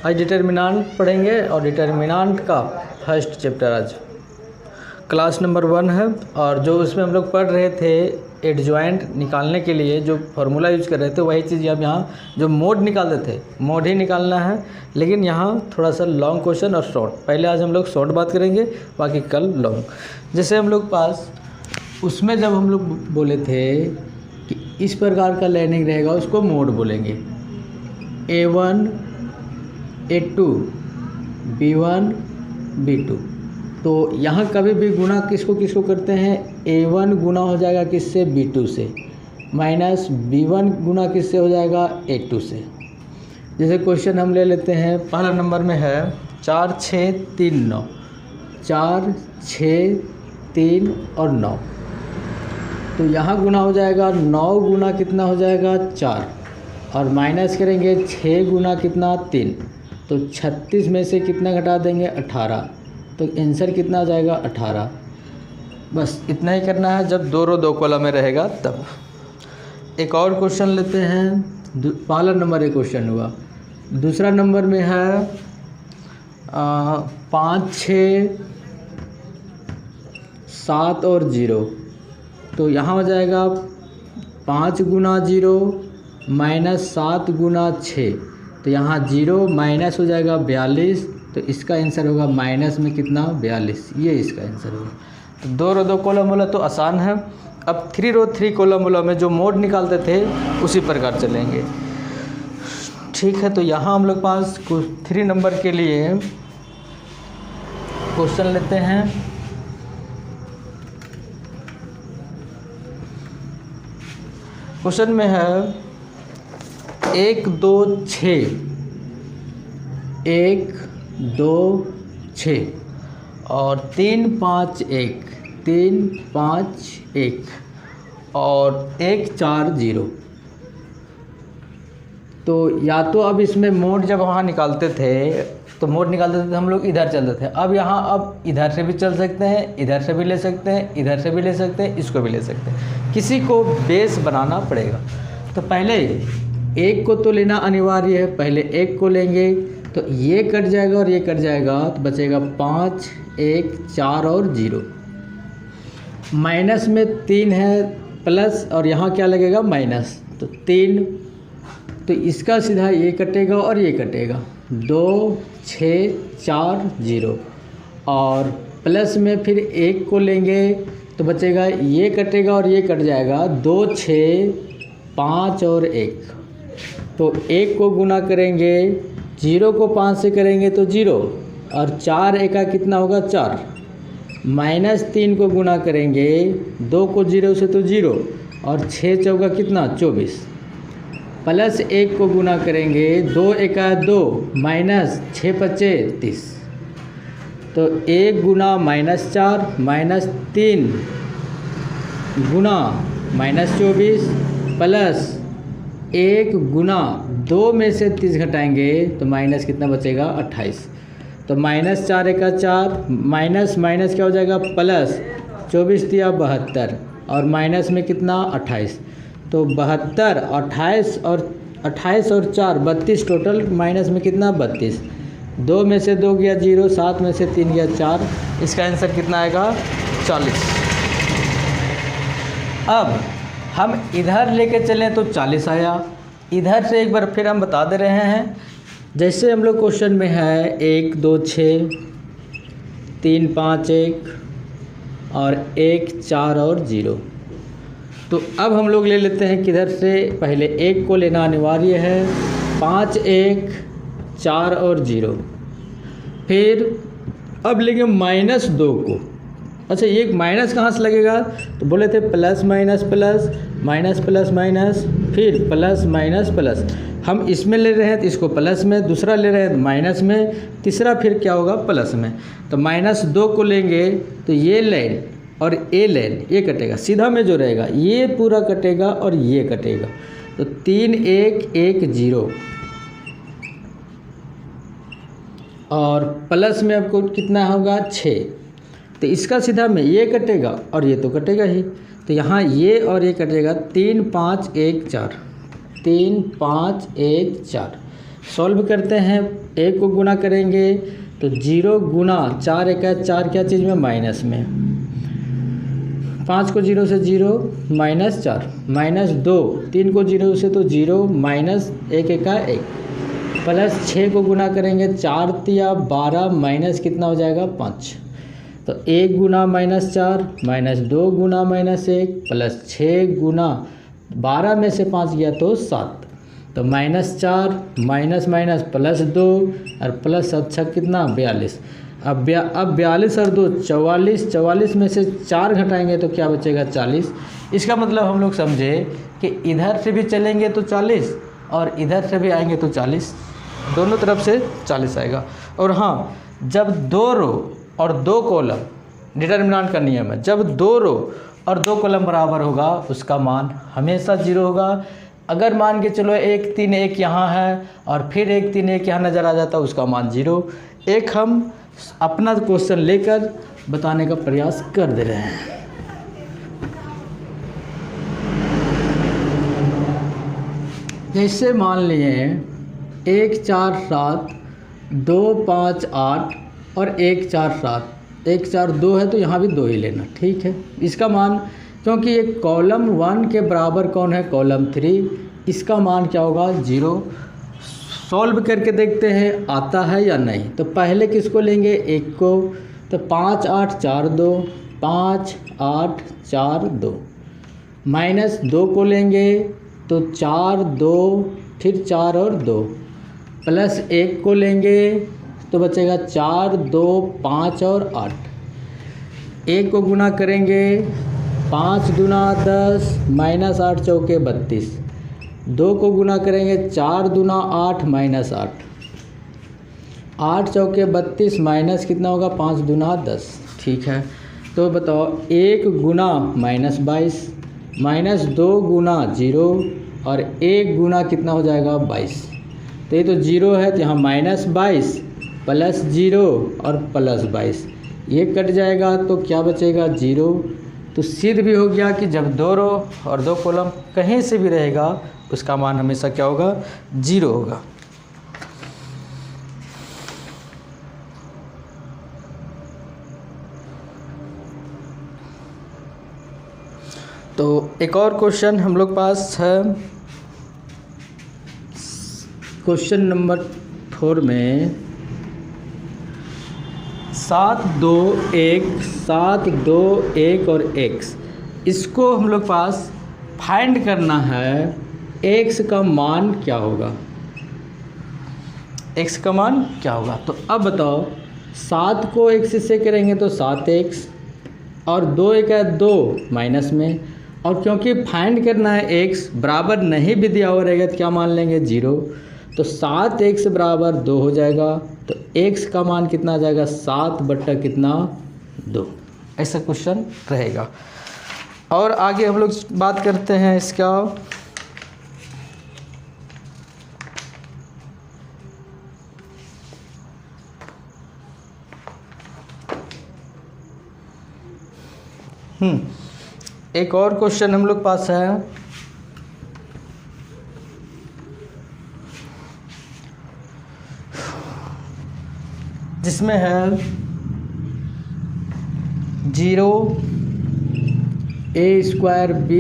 आज डिटर्मिनेंट पढ़ेंगे और डिटर्मिनेंट का फर्स्ट चैप्टर आज क्लास नंबर 1 है। और जो उसमें हम लोग पढ़ रहे थे एडजॉइंट निकालने के लिए जो फार्मूला यूज कर रहे थे वही चीज़ अब यहाँ जो मोड निकालते थे मोड ही निकालना है, लेकिन यहाँ थोड़ा सा लॉन्ग क्वेश्चन और शॉर्ट। पहले आज हम लोग शॉर्ट बात करेंगे, बाकी कल लॉन्ग। जैसे हम लोग पास उसमें जब हम लोग बोले थे कि इस प्रकार का लाइनिंग रहेगा उसको मोड बोलेंगे। A1 A2 B1 B2। तो यहाँ कभी भी गुना किसको किसको करते हैं, A1 गुना हो जाएगा किससे, B2 से, माइनस B1 गुना किससे हो जाएगा, A2 से। जैसे क्वेश्चन हम ले लेते हैं, पहला नंबर में है 4 6 3 9, 4 6 3 और 9। तो यहाँ गुना हो जाएगा 9 गुना कितना हो जाएगा 4, और माइनस करेंगे 6 गुना कितना 3, तो 36 में से कितना घटा देंगे 18, तो आंसर कितना आ जाएगा 18। बस इतना ही करना है जब दो रो दो कॉलम में रहेगा तब। एक और क्वेश्चन लेते हैं, पहला नंबर एक क्वेश्चन हुआ। दूसरा नंबर में है 5 6 7 और 0। तो यहाँ हो जाएगा 5 गुना 0 माइनस 7 गुना 6, तो यहाँ 0 माइनस हो जाएगा 42, तो इसका आंसर होगा माइनस में कितना 42, ये इसका आंसर होगा। तो दो रो दो कॉलम वाला तो आसान है। अब 3 रो 3 कॉलम वाला में जो मोड निकालते थे उसी प्रकार चलेंगे, ठीक है। तो यहाँ हम लोग पास 3 नंबर के लिए क्वेश्चन लेते हैं। क्वेश्चन में है 1 2 6 1 2 6 और 3 5 1 3 5 1 और 1 4 0। तो या तो अब इसमें मोड जब वहाँ निकालते थे तो मोड निकालते थे तो हम लोग इधर चलते थे। अब यहाँ अब इधर से भी चल सकते हैं, इधर से भी ले सकते हैं, इधर से भी ले सकते हैं, इसको भी ले सकते हैं। किसी को बेस बनाना पड़ेगा। तो पहले एक को तो लेना अनिवार्य है, पहले एक को लेंगे तो ये कट जाएगा और ये कट जाएगा, तो बचेगा 5 1 4 और 0। माइनस में 3 है प्लस और यहाँ क्या लगेगा माइनस, तो 3, तो इसका सीधा ये कटेगा और ये कटेगा, 2 6 4 0। और प्लस में फिर 1 को लेंगे तो बचेगा ये कटेगा और ये कट जाएगा, 2 6 5 और 1। तो 1 को गुना करेंगे, 0 को 5 से करेंगे तो 0, और 4 एका कितना होगा 4, माइनस 3 को गुना करेंगे, 2 को 0 से तो 0, और 6 चौका कितना 24, प्लस 1 को गुना करेंगे, 2 एका 2 माइनस 6 पचे 30। तो 1 गुना माइनस 4 माइनस 3 गुना माइनस 24 प्लस 1 गुना 2 में से 30 घटाएंगे तो माइनस कितना बचेगा 28। तो माइनस 4 एका 4 माइनस माइनस क्या हो जाएगा प्लस, 24 दिया 72 और माइनस में कितना 28। तो 72 28 और 4 32, टोटल माइनस में कितना 32। 2 में से 2 गया 0, 7 में से 3 गया 4, इसका आंसर कितना आएगा 40। अब हम इधर लेके चलें तो 40 आया। इधर से एक बार फिर हम बता दे रहे हैं, जैसे हम लोग क्वेश्चन में है 1 2 6 3 5 1 और 1 4 और 0। तो अब हम लोग ले लेते हैं किधर से, पहले 1 को लेना अनिवार्य है, 5 1 4 और 0। फिर अब लेंगे माइनस 2 को। अच्छा, ये माइनस कहाँ से लगेगा, तो बोले थे plus minus plus minus plus minus, फिर प्लस माइनस प्लस। हम इसमें ले रहे हैं तो इसको प्लस में, दूसरा ले रहे हैं तो माइनस में, तीसरा फिर क्या होगा प्लस में। तो माइनस 2 को लेंगे तो ये लाइन और ये लाइन ये कटेगा, सीधा में जो रहेगा ये पूरा कटेगा और ये कटेगा। तो 3 1 1 0 और प्लस में आपको कितना होगा 6। तो इसका सीधा में ये कटेगा और ये तो कटेगा ही, तो यहाँ ये और ये कटेगा, 3 5 1 4 3 5 1 4। सॉल्व करते हैं, एक को गुना करेंगे तो 0 गुना 4 एक है 4 क्या चीज़ में माइनस में, 5 को 0 से 0 -4 -2 3 को 0 से तो 0 माइनस 1 एक का 1 प्लस 6 को गुना करेंगे 4 तिया 12 माइनस कितना हो जाएगा 5, तो 1 गुना -4 -2 गुना -1 प्लस 6 गुना 12 में से 5 गया तो 7, तो -4 माइनस माइनस प्लस 2 और प्लस 7 कितना 42। अब 42 और 2 44, 44 में से 4 घटाएंगे तो क्या बचेगा 40। इसका मतलब हम लोग समझे कि इधर से भी चलेंगे तो 40 और इधर से भी आएंगे तो 40, दोनों तरफ से 40 आएगा। और हाँ, जब 2 रो और 2 कॉलम डिटर्मिनेंट का नियम है, जब 2 रो और 2 कॉलम बराबर होगा उसका मान हमेशा 0 होगा। अगर मान के चलो 1 3 1 यहाँ है और फिर 1 3 1 यहाँ नज़र आ जाता है उसका मान 0। एक हम अपना क्वेश्चन लेकर बताने का प्रयास कर दे रहे हैं। जैसे मान लिए 1 4 7 2 5 8 और 1 4 7, 1 4 2 है तो यहाँ भी 2 ही लेना, ठीक है। इसका मान, क्योंकि ये कॉलम 1 के बराबर कौन है कॉलम 3, इसका मान क्या होगा 0। सॉल्व करके देखते हैं आता है या नहीं। तो पहले किसको लेंगे 1 को, तो 5 8 4 2 5 8 4 2 माइनस 2 को लेंगे तो 4 2 फिर 4 और 2 प्लस 1 को लेंगे तो बचेगा 4 2 5 और 8। 1 को गुना करेंगे 5 दूना 10 माइनस 8 चौके 32, 2 को गुना करेंगे 4 दूना 8 माइनस 8, 8 चौके 32 माइनस कितना होगा 5 दूना 10, ठीक है। तो बताओ 1 गुना -22 माइनस 2 गुना 0 और 1 गुना कितना हो जाएगा 22। तो ये तो 0 है तो यहाँ -22 प्लस 0 और प्लस 22, ये कट जाएगा तो क्या बचेगा 0। तो सिद्ध भी हो गया कि जब 2 रो और 2 कॉलम कहीं से भी रहेगा उसका मान हमेशा क्या होगा 0 होगा। तो एक और क्वेश्चन हम लोग पास है, क्वेश्चन नंबर 4 में 7 2 1 7 2 1 और x, इसको हम लोग पास फाइंड करना है x का मान क्या होगा, x का मान क्या होगा। तो अब बताओ 7 को x से करेंगे तो 7x और 2 1 है 2 माइनस में, और क्योंकि फाइंड करना है x बराबर नहीं भी दिया हुआ रहेगा तो क्या मान लेंगे 0, तो 7x बराबर 2 हो जाएगा। तो x का मान कितना आ जाएगा 7 बट्टा कितना 2, ऐसा क्वेश्चन रहेगा। और आगे हम लोग बात करते हैं इसका एक और क्वेश्चन हम लोग पास है, जिसमें है 0 a² b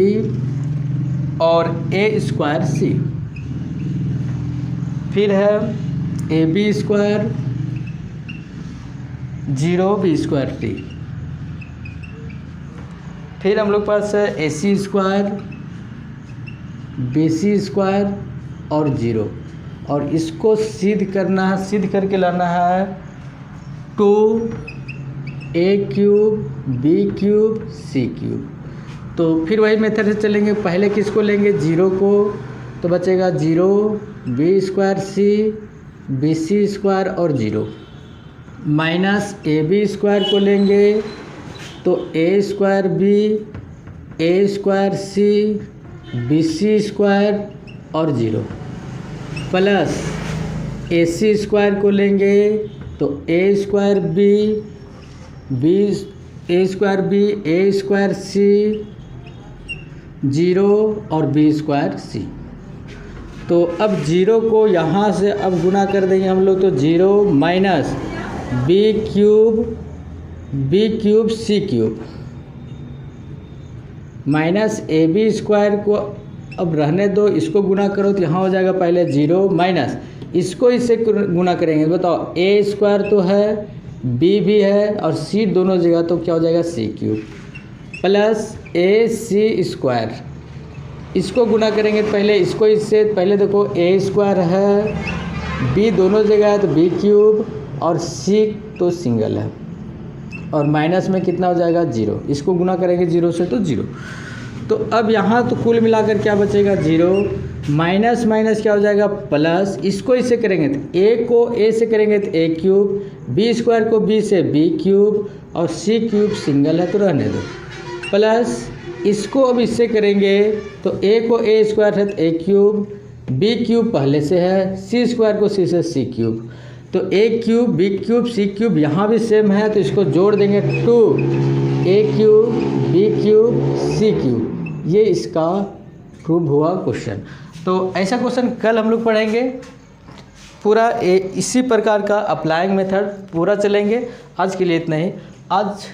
और a² c, फिर है ab² 0 b² t, फिर हम लोग पास है ac² bc² और 0, और इसको सिद्ध करना है, सिद्ध करके लाना है 2a³ b³ c³। तो फिर वही मेथड से चलेंगे, पहले किसको लेंगे 0 को, तो बचेगा 0 b² c bc² और 0, माइनस ab² को लेंगे तो a² b a² c bc² और 0, प्लस ac² को लेंगे तो a² b a² b a² c 0 और b² c। तो अब 0 को यहाँ से अब गुना कर देंगे हम लोग, तो 0 minus b cube c cube minus a b square को अब रहने दो, इसको गुना करो तो यहाँ हो जाएगा पहले 0 माइनस इसको इससे गुना करेंगे। बताओ ए स्क्वायर तो है, बी भी है और सी दोनों जगह, तो क्या हो जाएगा सी क्यूब प्लस ए सी स्क्वायर, इसको गुना करेंगे पहले इसको इससे, पहले देखो ए स्क्वायर है, बी दोनों जगह है तो बी क्यूब और सी तो सिंगल है, और माइनस में कितना हो जाएगा 0, इसको गुना करेंगे 0 से तो 0। तो अब यहाँ तो कुल मिलाकर क्या बचेगा 0 माइनस माइनस क्या हो जाएगा प्लस, इसको इससे करेंगे तो ए को ए से करेंगे तो ए क्यूब, बी स्क्वायर को बी से बी क्यूब और सी क्यूब सिंगल है तो रहने दो, प्लस इसको अब इससे करेंगे तो ए को ए स्क्वायर है तो ए क्यूब, बी क्यूब पहले से है, सी स्क्वायर को सी से सी क्यूब, तो ए cube B cube c cube यहाँ भी सेम है तो इसको जोड़ देंगे 2 ए cube B cube c cube. ये इसका प्रूव हुआ क्वेश्चन। तो ऐसा क्वेश्चन कल हम लोग पढ़ेंगे, पूरा इसी प्रकार का अप्लाइंग मेथड पूरा चलेंगे। आज के लिए इतना ही। आज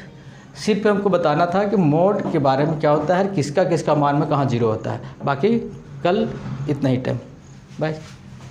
सिर्फ हमको बताना था कि मोड के बारे में क्या होता है, किसका किसका मान में कहाँ 0 होता है। बाकी कल इतना ही टाइम। बाय।